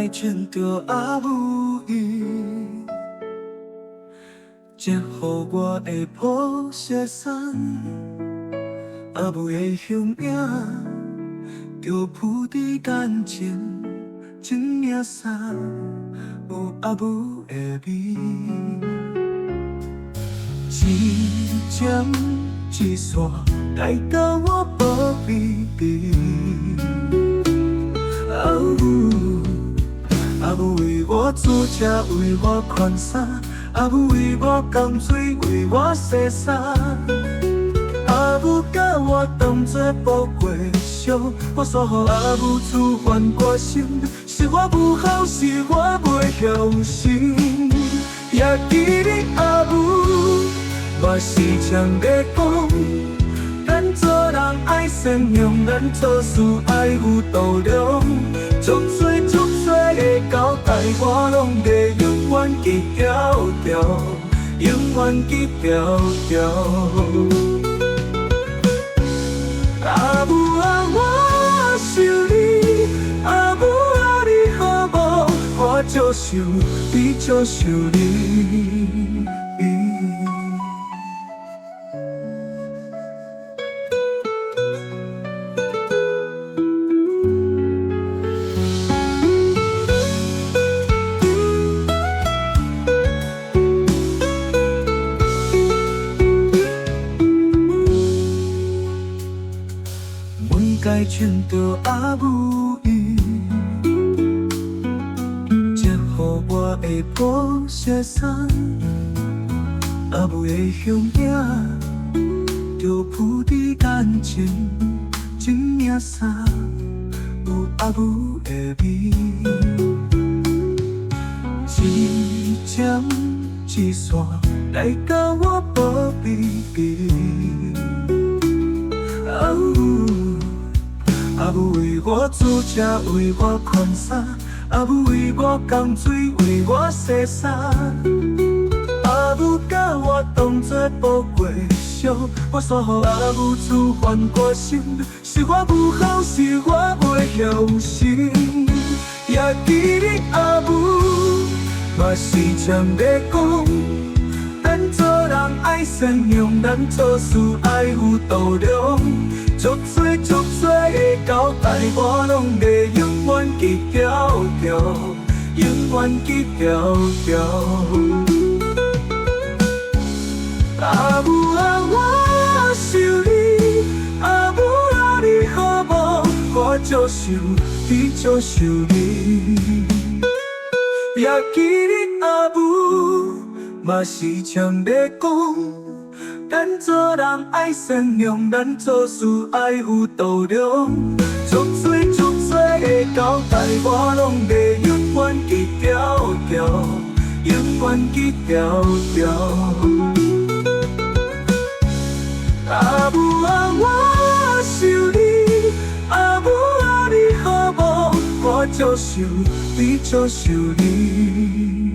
该牵着阿母伊，折予我的抱雪衫，阿母的形影，就铺伫眼前，一领衫有阿母的味，一针一线来到我宝贝边。阿母为我煮食，为我款衫，阿母为我扛水，为我洗衫。阿母甲我当作宝贵小，我煞予阿母煮饭我心，是我不孝，是我袂孝心。也记得阿母，嘛是常在讲，咱做人爱善良，咱做事爱有度量。足多的交代，我拢会永远记条条，永远记条条。阿母啊，我想你，阿母啊，你好无？我足想你，足想你。该牵着阿母伊，折予我的抱雪衫，阿母的形影，就铺伫眼前，一领衫有阿母的味，一针一线来到我宝贝边。阿母为我煮食，为我款衫，阿母为我扛水，为我洗衫。阿母甲我当作宝贵小，我煞予阿母煮饭我心，是我不孝，是我袂孝心。也记得阿母，嘛是常在讲，咱做人爱善良，咱做事爱有度量。足多的交代，我拢会永远记条条，永远记条条。阿母啊，我想你，阿母啊，你好无？我足想你，足想你。也记得阿母，嘛是常在讲。咱做人爱善良，咱做事爱有度量。足多的交代，我拢会永远记条条，永远记条条。阿母啊，我想你，阿母啊，你好无？我足想你，足想你。